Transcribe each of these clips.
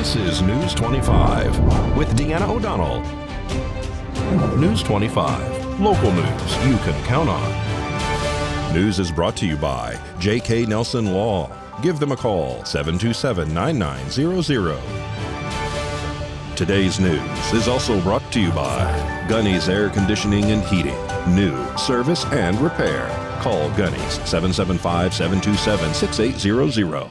This is News 25 with Deanna O'Donnell. News 25, local news you can count on. News is brought to you by J.K. Nelson Law. Give them a call, 727-9900. Today's news is also brought to you by Gunny's Air Conditioning and Heating. New service and repair. Call Gunny's 775-727-6800.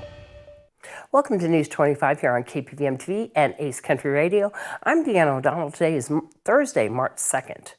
Welcome to News 25 here on KPVM TV and Ace Country Radio. I'm Deanna O'Donnell. Today is Thursday, March 2nd.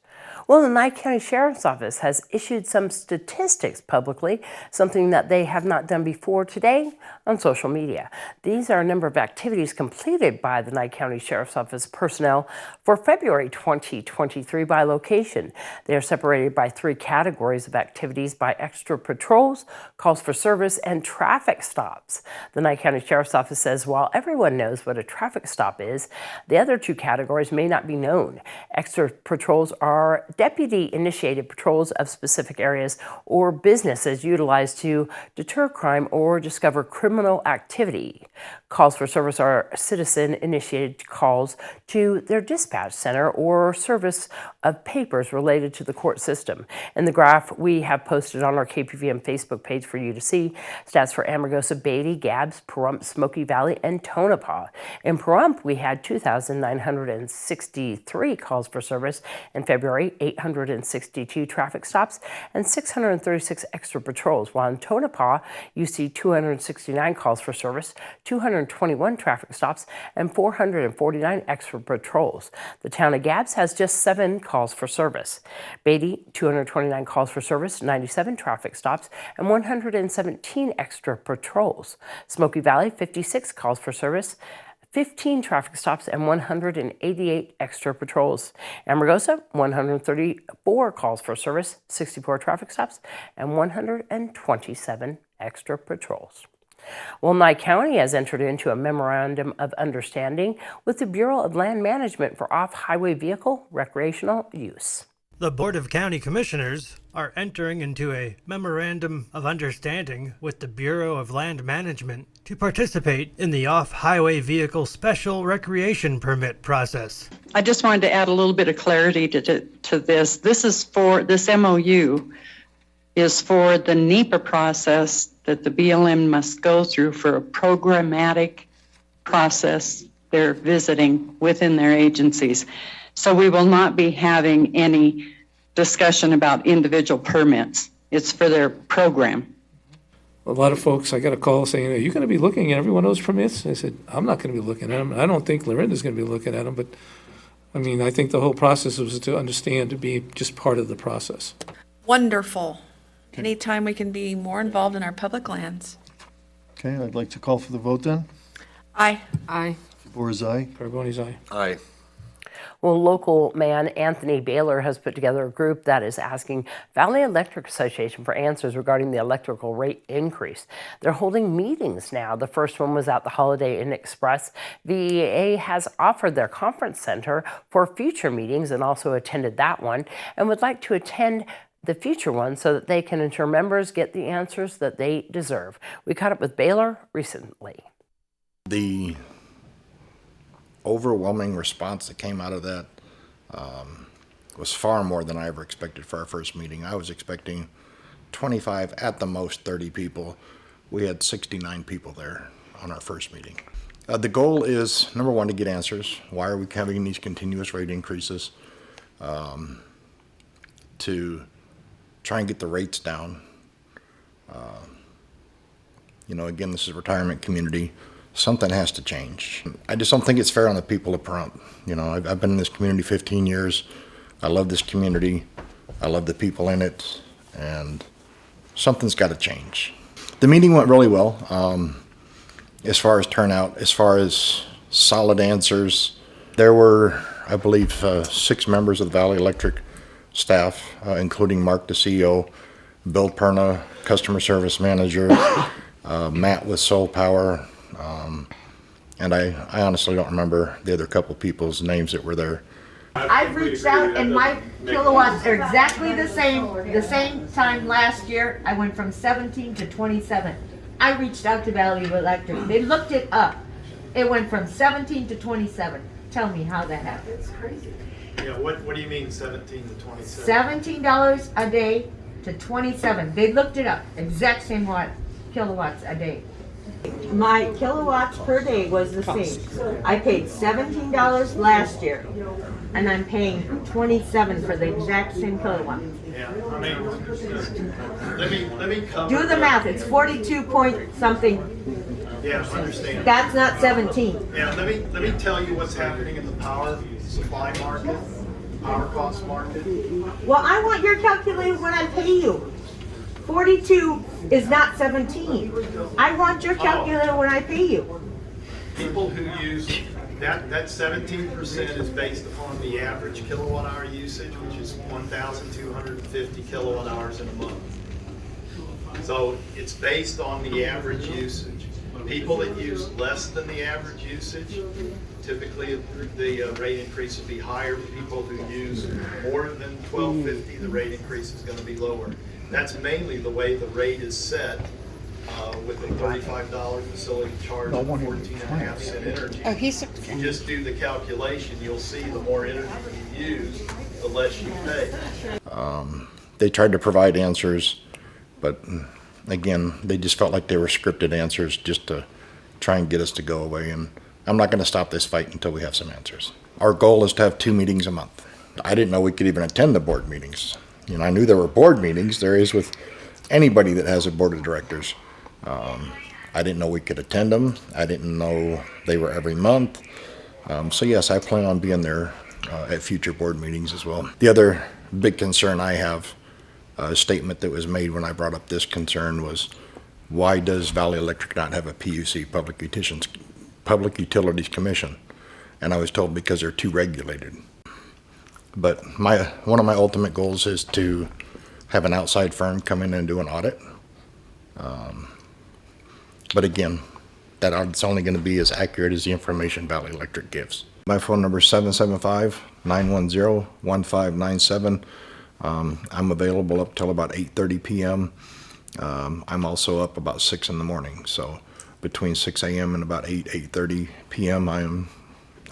Well, the Nye County Sheriff's Office has issued some statistics publicly, something that they have not done before today on social media. These are a number of activities completed by the Nye County Sheriff's Office personnel for February 2023 by location. They are separated by three categories of activities by extra patrols, calls for service, and traffic stops. The Nye County Sheriff's Office says while everyone knows what a traffic stop is, the other two categories may not be known. Extra patrols are deputy-initiated patrols of specific areas or businesses utilized to deter crime or discover criminal activity. Calls for service are citizen-initiated calls to their dispatch center or service of papers related to the court system. In the graph we have posted on our KPVM Facebook page for you to see, stats for Amargosa, Beatty, Gabbs, Pahrump, Smoky Valley, and Tonopah. In Pahrump, we had 2,963 calls for service in February, 862 traffic stops, and 636 extra patrols, while in Tonopah, you see 269 calls for service, 221 traffic stops, and 449 extra patrols. The town of Gabbs has just 7 calls for service. Beatty, 229 calls for service, 97 traffic stops, and 117 extra patrols. Smoky Valley, 56 calls for service, 15 traffic stops, and 188 extra patrols. Amargosa, 134 calls for service, 64 traffic stops, and 127 extra patrols. Well, Nye County has entered into a memorandum of understanding with the Bureau of Land Management for off-highway vehicle recreational use. The Board of County Commissioners are entering into a memorandum of understanding with the Bureau of Land Management to participate in the off-highway vehicle special recreation permit process. I just wanted to add a little bit of clarity to this. This MOU is for the NEPA process that the BLM must go through for a programmatic process they're visiting within their agencies. So we will not be having any discussion about individual permits. It's for their program. A lot of folks, I got a call saying, are you going to be looking at every one of those permits? I said, I'm not going to be looking at them. I don't think Lorinda's going to be looking at them, but I mean, I think the whole process was to understand, to be just part of the process. Wonderful. Anytime we can be more involved in our public lands. Okay, I'd like to call for the vote then. Aye. Aye. Boris, aye. Carboni's aye. Aye. Well, local man Anthony Baylor has put together a group that is asking Valley Electric Association for answers regarding the electrical rate increase. They're holding meetings now. The first one was at the Holiday Inn Express. VEA has offered their conference center for future meetings and also attended that one and would like to attend the future one so that they can ensure members get the answers that they deserve. We caught up with Baylor recently. The overwhelming response that came out of that was far more than I ever expected for our first meeting. I was expecting 25, at the most 30 people. We had 69 people there on our first meeting. The goal is, number one, to get answers. Why are we having these continuous rate increases? To try and get the rates down. Again, this is a retirement community. Something has to change. I just don't think it's fair on the people of Pahrump. I've been in this community 15 years. I love this community. I love the people in it, and something's got to change. The meeting went really well as far as turnout, as far as solid answers. There were, I believe, 6 members of the Valley Electric staff, including Mark, the CEO, Bill Perna, customer service manager, Matt with Soul Power, and I honestly don't remember the other couple people's names that were there. I've reached out and my kilowatts are exactly the same time last year. I went from 17 to 27. I reached out to Valley Electric. They looked it up. It went from 17 to 27. Tell me how that happened. Yeah, what do you mean 17 to 27? $17 a day to 27. They looked it up. Exact same kilowatts a day. My kilowatts per day was the same. I paid $17 last year, and I'm paying $27 for the exact same kilowatt. Yeah, I mean, let me cover. Do the math. It's 42 point something. Yeah, I understand. That's not 17. Yeah, let me tell you what's happening in the power supply market, power cost market. Well, I want your calculator when I pay you. 42 is not 17. I want your calculator when I pay you. People who use that 17% is based upon the average kilowatt hour usage, which is 1,250 kilowatt hours in a month. So it's based on the average usage. People that use less than the average usage, typically the rate increase will be higher. People who use more than 1,250, the rate increase is going to be lower. That's mainly the way the rate is set with a $35 facility charge of 14.5 cent energy. If you just do the calculation, you'll see the more energy you use, the less you pay. They tried to provide answers, but again, they just felt like they were scripted answers just to try and get us to go away. And I'm not going to stop this fight until we have some answers. Our goal is to have 2 meetings a month. I didn't know we could even attend the board meetings. You know, I knew there were board meetings. There is with anybody that has a board of directors. I didn't know we could attend them. I didn't know they were every month. So yes, I plan on being there at future board meetings as well. The other big concern I have, a statement that was made when I brought up this concern, was why does Valley Electric not have a PUC, Public Utilities Commission? And I was told because they're too regulated. But one of my ultimate goals is to have an outside firm come in and do an audit. But again, that audit's only going to be as accurate as the information Valley Electric gives. My phone number is 775-910-1597. I'm available up till about 8:30 p.m. I'm also up about 6 in the morning. So between 6 a.m. and about 8:30 p.m. I am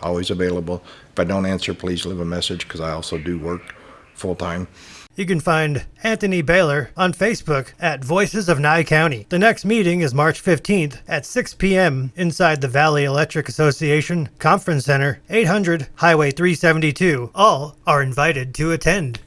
always available. If I don't answer, please leave a message because I also do work full-time. You can find Anthony Baylor on Facebook at Voices of Nye County. The next meeting is March 15th at 6 p.m. inside the Valley Electric Association Conference Center, 800 Highway 372. All are invited to attend.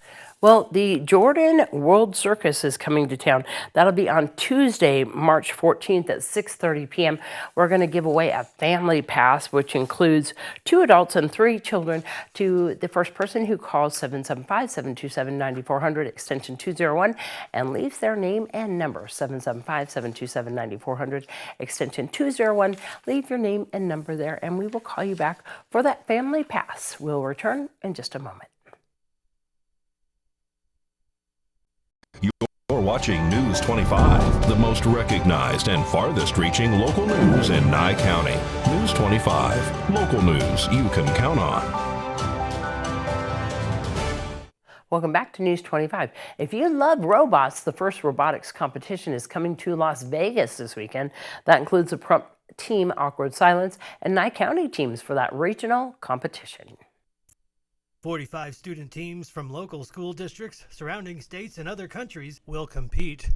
Well, the Jordan World Circus is coming to town. That'll be on Tuesday, March 14th at 6:30 p.m. We're going to give away a family pass, which includes 2 adults and 3 children, to the first person who calls 775-727-9400, extension 201, and leaves their name and number, 775-727-9400, extension 201. Leave your name and number there, and we will call you back for that family pass. We'll return in just a moment. You're watching News 25, the most recognized and farthest reaching local news in Nye County. News 25, local news you can count on. Welcome back to News 25. If you love robots, the first robotics competition is coming to Las Vegas this weekend. That includes the Prump Team Awkward Silence and Nye County teams for that regional competition. 45 student teams from local school districts, surrounding states, and other countries will compete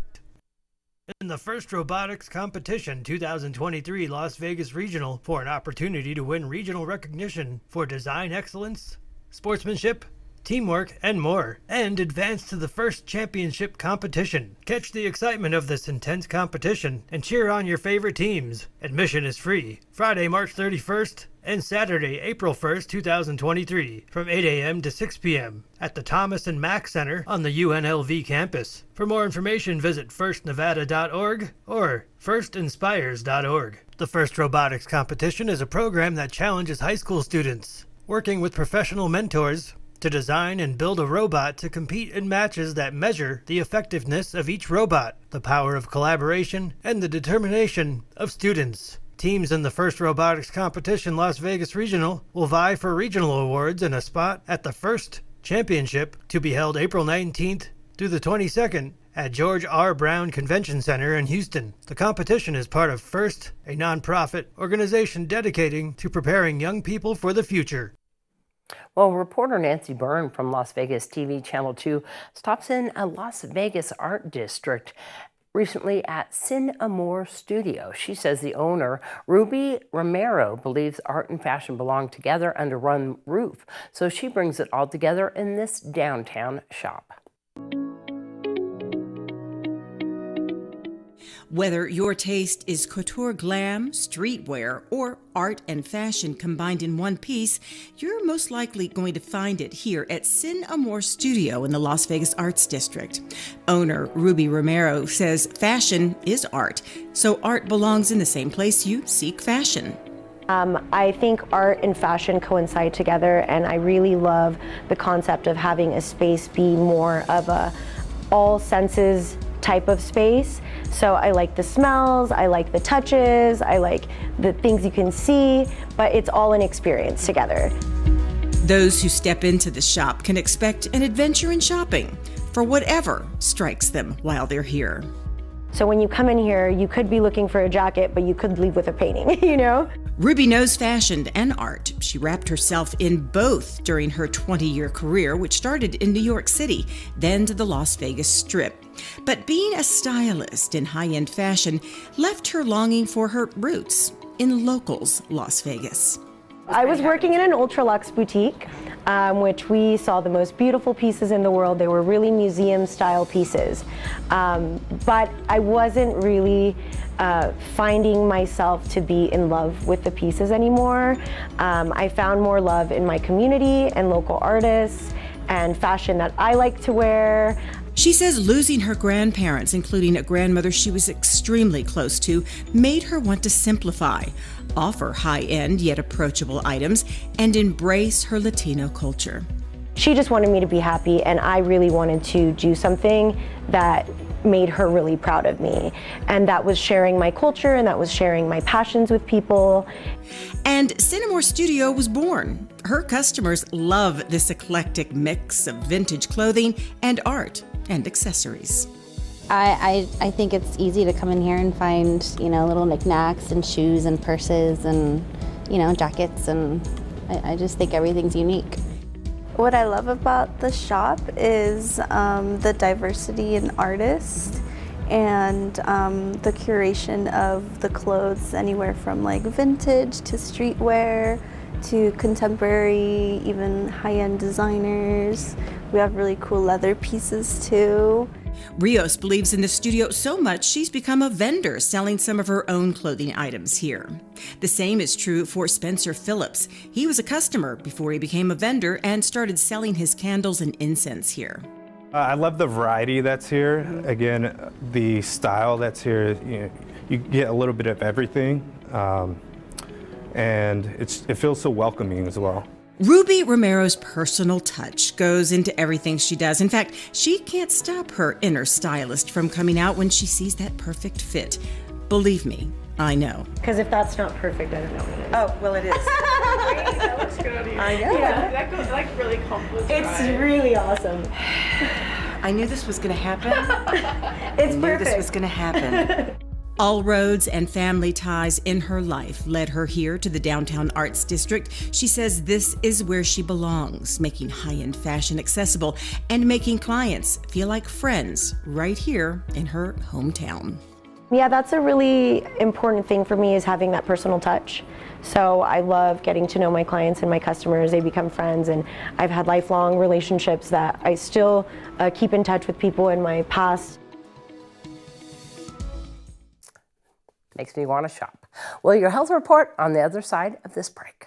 in the first robotics competition 2023 Las Vegas Regional for an opportunity to win regional recognition for design excellence, sportsmanship, teamwork, and more, and advance to the first championship competition. Catch the excitement of this intense competition and cheer on your favorite teams. Admission is free Friday, March 31st and Saturday, April 1st, 2023 from 8 a.m. to 6 p.m. at the Thomas and Mack Center on the UNLV campus. For more information, visit firstnevada.org or firstinspires.org. The First Robotics Competition is a program that challenges high school students, working with professional mentors, to design and build a robot to compete in matches that measure the effectiveness of each robot, the power of collaboration, and the determination of students. Teams in the first robotics competition Las Vegas Regional will vie for regional awards and a spot at the first championship to be held April 19th through the 22nd at George R. Brown Convention Center in Houston. The competition is part of FIRST, a nonprofit organization dedicating to preparing young people for the future. Well, reporter Nancy Byrne from Las Vegas TV Channel 2 stops in a Las Vegas art district recently at Sin Amor Studio. She says the owner, Ruby Romero, believes art and fashion belong together under one roof. So she brings it all together in this downtown shop. Whether your taste is couture glam, streetwear, or art and fashion combined in one piece, you're most likely going to find it here at Sin Amor Studio in the Las Vegas Arts District. Owner Ruby Romero says fashion is art, so art belongs in the same place you seek fashion. I think art and fashion coincide together, and I really love the concept of having a space be more of a all senses type of space. So I like the smells, I like the touches, I like the things you can see, but it's all an experience together. Those who step into the shop can expect an adventure in shopping for whatever strikes them while they're here. So when you come in here, you could be looking for a jacket, but you could leave with a painting, you know? Ruby knows fashion and art. She wrapped herself in both during her 20-year career, which started in New York City, then to the Las Vegas Strip. But being a stylist in high-end fashion left her longing for her roots in locals Las Vegas. I was working in an ultra luxe boutique, which we saw the most beautiful pieces in the world. They were really museum style pieces. But I wasn't really finding myself to be in love with the pieces anymore. I found more love in my community and local artists and fashion that I like to wear. She says losing her grandparents, including a grandmother she was extremely close to, made her want to simplify, offer high-end yet approachable items, and embrace her Latino culture. She just wanted me to be happy, and I really wanted to do something that made her really proud of me. And that was sharing my culture, and that was sharing my passions with people. And Sin Amor Studio was born. Her customers love this eclectic mix of vintage clothing and art and accessories. I think it's easy to come in here and find, little knickknacks and shoes and purses and, jackets, and I just think everything's unique. What I love about the shop is the diversity in artists and the curation of the clothes, anywhere from like vintage to streetwear to contemporary, even high-end designers. We have really cool leather pieces too. Rios believes in the studio so much she's become a vendor selling some of her own clothing items here. The same is true for Spencer Phillips. He was a customer before he became a vendor and started selling his candles and incense here. I love the variety that's here. Again, the style that's here, you get a little bit of everything, and it feels so welcoming as well. Ruby Romero's personal touch goes into everything she does. In fact, she can't stop her inner stylist from coming out when she sees that perfect fit. Believe me, I know. Because if that's not perfect, I don't know what it is. Oh, well, it is. That looks good on you. I know. Yeah, that goes like really compliments. It's really awesome. I knew this was going to happen. It's I knew perfect. this was going to happen. All roads and family ties in her life led her here to the downtown arts district. She says this is where she belongs, making high-end fashion accessible and making clients feel like friends right here in her hometown. Yeah, that's a really important thing for me, is having that personal touch. So I love getting to know my clients and my customers. They become friends, and I've had lifelong relationships that I still keep in touch with people in my past. Makes me want to shop. Well, your health report on the other side of this break.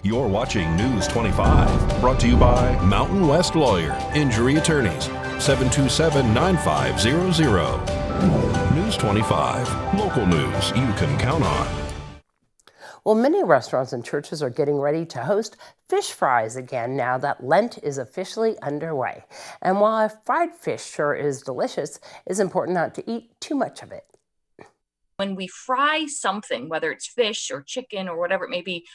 You're watching News 25, brought to you by Mountain West Lawyer, Injury Attorneys, 727-9500. News 25, local news you can count on. Well, many restaurants and churches are getting ready to host fish fries again now that Lent is officially underway. And while fried fish sure is delicious, it's important not to eat too much of it. When we fry something, whether it's fish or chicken or whatever it may be,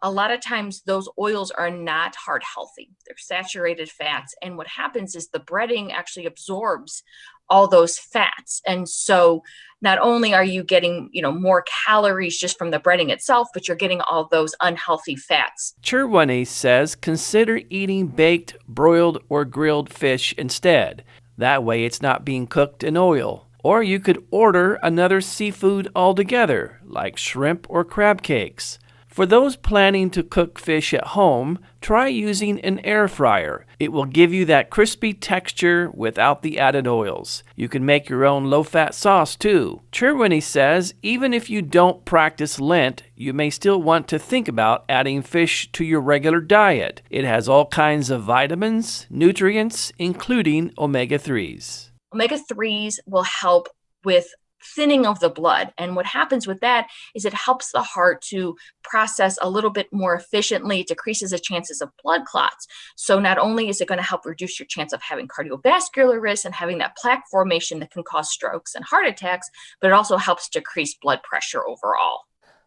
a lot of times those oils are not heart healthy. They're saturated fats. And what happens is the breading actually absorbs all those fats. And so not only are you getting, more calories just from the breading itself, but you're getting all those unhealthy fats. Chirwani says consider eating baked, broiled, or grilled fish instead. That way it's not being cooked in oil. Or you could order another seafood altogether, like shrimp or crab cakes. For those planning to cook fish at home, try using an air fryer. It will give you that crispy texture without the added oils. You can make your own low-fat sauce too. Chirwani says even if you don't practice Lent, you may still want to think about adding fish to your regular diet. It has all kinds of vitamins, nutrients, including omega-3s. Omega-3s will help with thinning of the blood. And what happens with that is it helps the heart to process a little bit more efficiently. It decreases the chances of blood clots. So not only is it going to help reduce your chance of having cardiovascular risk and having that plaque formation that can cause strokes and heart attacks, but it also helps decrease blood pressure overall.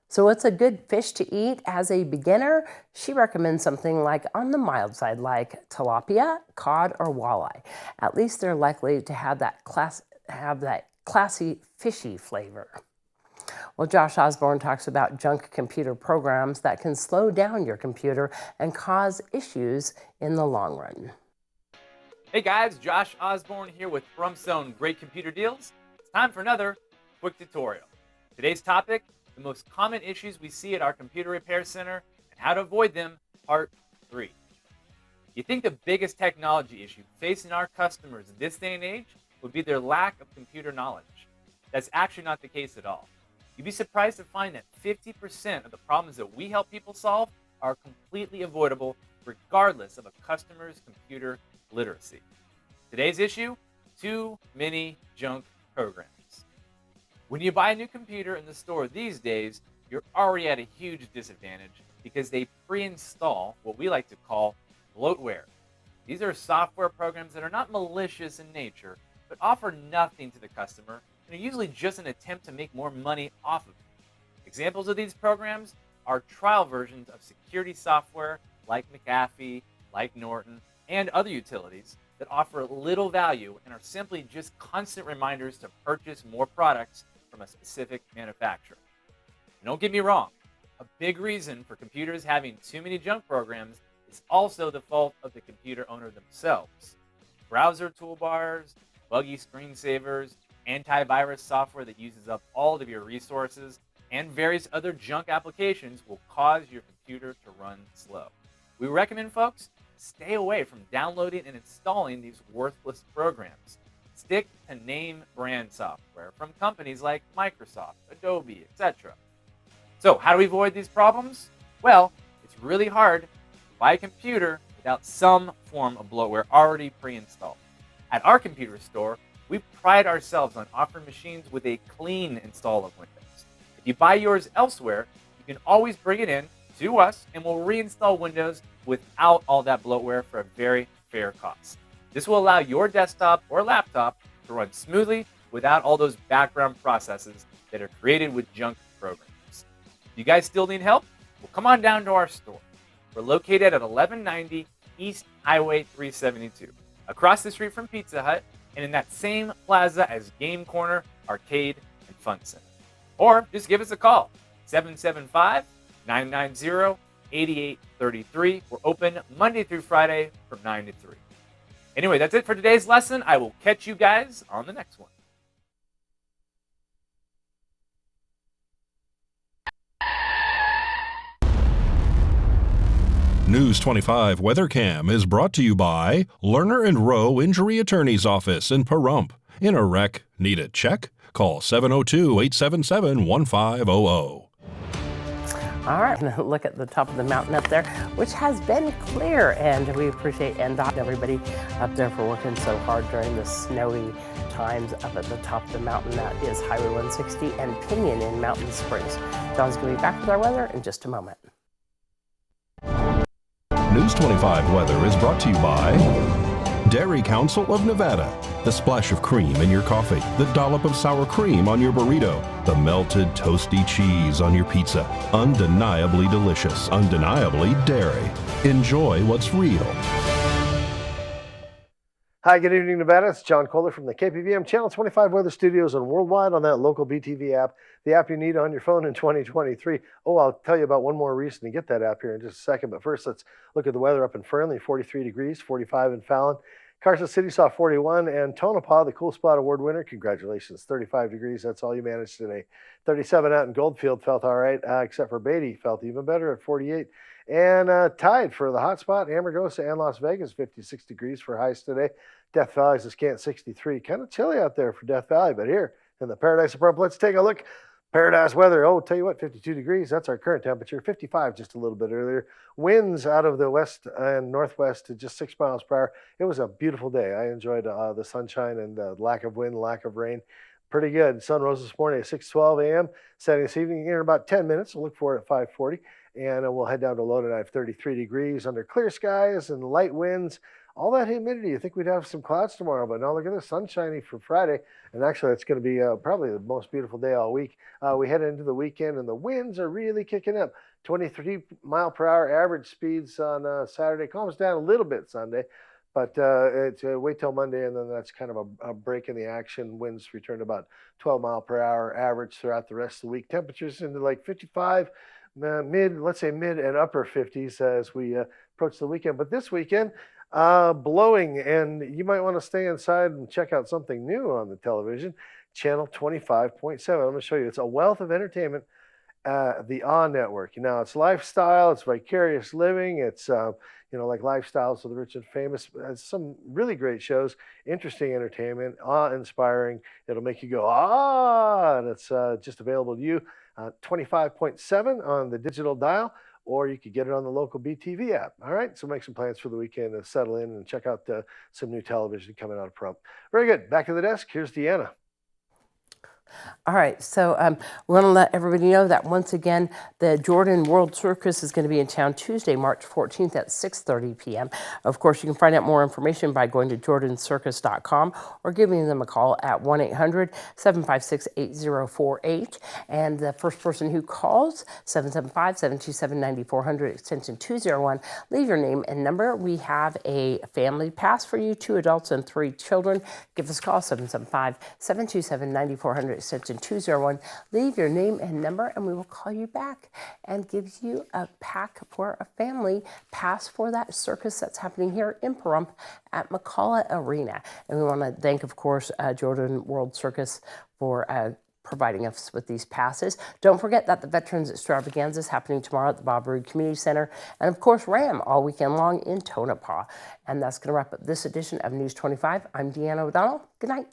So what's a good fish to eat as a beginner? She recommends something like on the mild side, like tilapia, cod, or walleye. At least they're likely to have that classy, fishy flavor. Well, Josh Osborne talks about junk computer programs that can slow down your computer and cause issues in the long run. Hey guys, Josh Osborne here with FromZone Great Computer Deals. It's time for another quick tutorial. Today's topic, the most common issues we see at our computer repair center and how to avoid them, part 3. You think the biggest technology issue facing our customers this day and age would be their lack of computer knowledge. That's actually not the case at all. You'd be surprised to find that 50% of the problems that we help people solve are completely avoidable regardless of a customer's computer literacy. Today's issue, too many junk programs. When you buy a new computer in the store these days, you're already at a huge disadvantage because they pre-install what we like to call bloatware. These are software programs that are not malicious in nature, but offer nothing to the customer and are usually just an attempt to make more money off of it. Examples of these programs are trial versions of security software like McAfee, like Norton, and other utilities that offer little value and are simply just constant reminders to purchase more products from a specific manufacturer. And don't get me wrong, a big reason for computers having too many junk programs is also the fault of the computer owner themselves. Browser toolbars, buggy screensavers, antivirus software that uses up all of your resources, and various other junk applications will cause your computer to run slow. We recommend folks stay away from downloading and installing these worthless programs. Stick to name brand software from companies like Microsoft, Adobe, etc. So how do we avoid these problems? Well, it's really hard to buy a computer without some form of bloatware already pre-installed. At our computer store, we pride ourselves on offering machines with a clean install of Windows. If you buy yours elsewhere, you can always bring it in to us and we'll reinstall Windows without all that bloatware for a very fair cost. This will allow your desktop or laptop to run smoothly without all those background processes that are created with junk programs. You guys still need help? Well, come on down to our store. We're located at 1190 East Highway 372, across the street from Pizza Hut, and in that same plaza as Game Corner, Arcade, and Fun Center. Or just give us a call, 775-990-8833. We're open Monday through Friday from 9 to 3. Anyway, that's it for today's lesson. I will catch you guys on the next one. News 25 WeatherCam is brought to you by Lerner and Rowe Injury Attorney's Office in Pahrump. In a wreck, need a check? Call 702-877-1500. All right, look at the top of the mountain up there, which has been clear, and we appreciate NDOT and everybody up there for working so hard during the snowy times up at the top of the mountain. That is Highway 160 and Pinion in Mountain Springs. John's going to be back with our weather in just a moment. News 25 weather is brought to you by Dairy Council of Nevada. The splash of cream in your coffee, the dollop of sour cream on your burrito, the melted toasty cheese on your pizza. Undeniably delicious, undeniably dairy. Enjoy what's real. Hi, good evening, Nevada. It's John Kohler from the KPVM Channel 25 Weather Studios and worldwide on that local BTV app, the app you need on your phone in 2023. Oh, I'll tell you about one more reason to get that app here in just a second. But first, let's look at the weather up in Fernley, 43 degrees, 45 in Fallon. Carson City saw 41, and Tonopah, the Cool Spot Award winner, congratulations, 35 degrees. That's all you managed today. 37 out in Goldfield felt all right, except for Beatty felt even better at 48. And tied for the hot spot, Amargosa and Las Vegas, 56 degrees for highs today. Death Valley's a scant 63. Kind of chilly out there for Death Valley, but here in the Paradise of Pahrump, let's take a look. Paradise weather. Oh, tell you what, 52 degrees. That's our current temperature. 55 just a little bit earlier. Winds out of the west and northwest to just 6 miles per hour. It was a beautiful day. I enjoyed the sunshine and the lack of wind, lack of rain. Pretty good. Sun rose this morning at 6:12 a.m. Setting this evening in about 10 minutes. We'll look for it at 5:40. And we'll head down to low tonight of 33 degrees under clear skies and light winds. All that humidity, you think we'd have some clouds tomorrow, but no, look at this, sunshiny for Friday. And actually, it's going to be probably the most beautiful day all week. We head into the weekend, and the winds are really kicking up. 23 mile per hour average speeds on Saturday. Calms down a little bit Sunday, but wait till Monday, and then that's kind of a break in the action. Winds return to about 12 mile per hour average throughout the rest of the week. Temperatures into like 55, let's say mid and upper 50s as we approach the weekend. But this weekend, blowing, and you might want to stay inside and check out something new on the television. Channel 25.7. I'm going to show you. It's a wealth of entertainment. The AH Network. Now, it's lifestyle, it's vicarious living, it's like Lifestyles of the Rich and Famous. It's some really great shows, interesting entertainment, awe-inspiring. It'll make you go, ah, and it's just available to you. 25.7 on the digital dial, or you could get it on the local BTV app. All right, so make some plans for the weekend to settle in and check out some new television coming out of Pahrump. Very good. Back to the desk. Here's Deanna. All right, so we want to let everybody know that once again, the Jordan World Circus is going to be in town Tuesday, March 14th at 6:30 p.m. Of course, you can find out more information by going to jordancircus.com or giving them a call at 1-800-756-8048. And the first person who calls, 775-727-9400, extension 201, leave your name and number. We have a family pass for you, 2 adults and 3 children. Give us a call, 775-727-9400. Extension 201. Leave your name and number, and we will call you back and give you a pack for a family pass for that circus that's happening here in Pahrump at McCullough Arena. And we want to thank, of course, Jordan World Circus for providing us with these passes. Don't forget that the Veterans Extravaganza is happening tomorrow at the Bob Roode Community Center, and of course RAM all weekend long in Tonopah. And that's going to wrap up this edition of News 25. I'm Deanna O'Donnell. Good night.